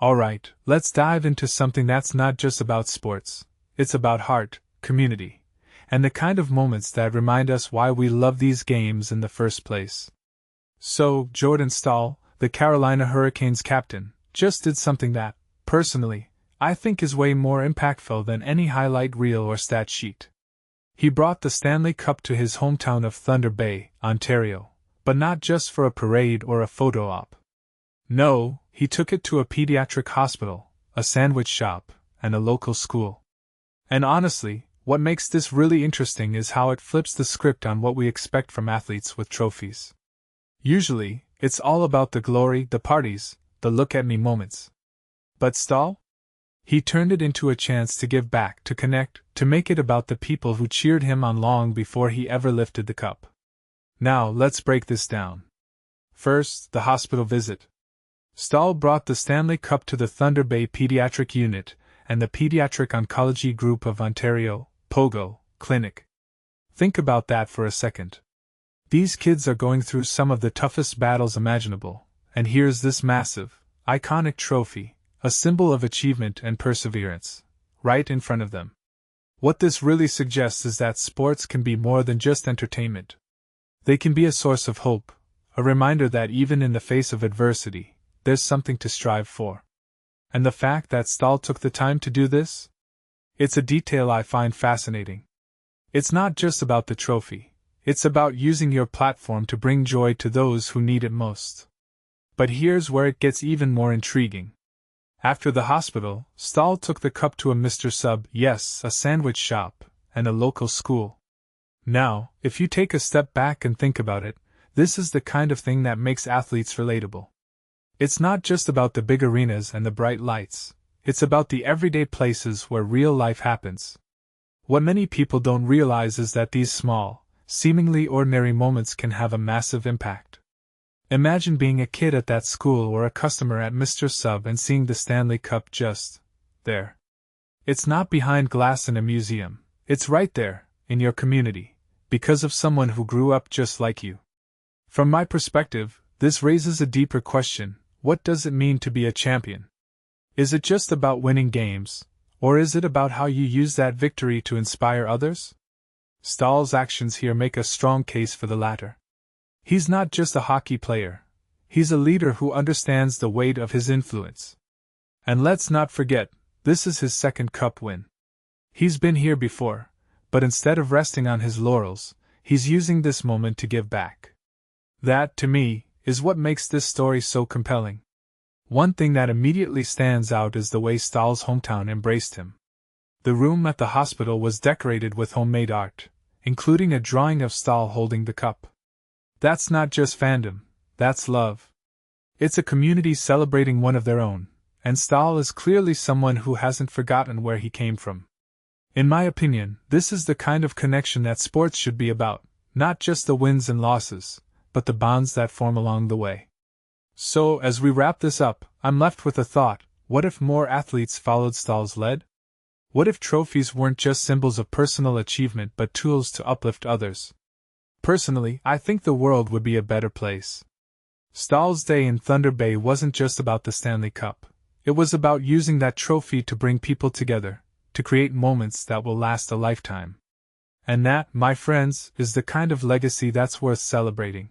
Alright, let's dive into something that's not just about sports, it's about heart, community, and the kind of moments that remind us why we love these games in the first place. So, Jordan Staal, the Carolina Hurricanes captain, just did something that, personally, I think is way more impactful than any highlight reel or stat sheet. He brought the Stanley Cup to his hometown of Thunder Bay, Ontario, but not just for a parade or a photo op. No, he took it to a pediatric hospital, a sandwich shop, and a local school. And honestly, what makes this really interesting is how it flips the script on what we expect from athletes with trophies. Usually, it's all about the glory, the parties, the look-at-me moments. But Staal? He turned it into a chance to give back, to connect, to make it about the people who cheered him on long before he ever lifted the cup. Now, let's break this down. First, the hospital visit. Staal brought the Stanley Cup to the Thunder Bay Pediatric Unit and the Pediatric Oncology Group of Ontario, POGO, clinic. Think about that for a second. These kids are going through some of the toughest battles imaginable, and here's this massive, iconic trophy, a symbol of achievement and perseverance, right in front of them. What this really suggests is that sports can be more than just entertainment. They can be a source of hope, a reminder that even in the face of adversity, there's something to strive for. And the fact that Staal took the time to do this? It's a detail I find fascinating. It's not just about the trophy, it's about using your platform to bring joy to those who need it most. But here's where it gets even more intriguing. After the hospital, Staal took the cup to a Mr. Sub, yes, a sandwich shop, and a local school. Now, if you take a step back and think about it, this is the kind of thing that makes athletes relatable. It's not just about the big arenas and the bright lights, it's about the everyday places where real life happens. What many people don't realize is that these small, seemingly ordinary moments can have a massive impact. Imagine being a kid at that school or a customer at Mr. Sub and seeing the Stanley Cup just there. It's not behind glass in a museum, it's right there, in your community, because of someone who grew up just like you. From my perspective, this raises a deeper question. What does it mean to be a champion? Is it just about winning games, or is it about how you use that victory to inspire others? Staal's actions here make a strong case for the latter. He's not just a hockey player, he's a leader who understands the weight of his influence. And let's not forget, this is his second cup win. He's been here before, but instead of resting on his laurels, he's using this moment to give back. That, to me, is what makes this story so compelling. One thing that immediately stands out is the way Staal's hometown embraced him. The room at the hospital was decorated with homemade art, including a drawing of Staal holding the cup. That's not just fandom, that's love. It's a community celebrating one of their own, and Staal is clearly someone who hasn't forgotten where he came from. In my opinion, this is the kind of connection that sports should be about, not just the wins and losses, but the bonds that form along the way. So, as we wrap this up, I'm left with a thought: what if more athletes followed Staal's lead? What if trophies weren't just symbols of personal achievement but tools to uplift others? Personally, I think the world would be a better place. Staal's day in Thunder Bay wasn't just about the Stanley Cup. It was about using that trophy to bring people together, to create moments that will last a lifetime. And that, my friends, is the kind of legacy that's worth celebrating.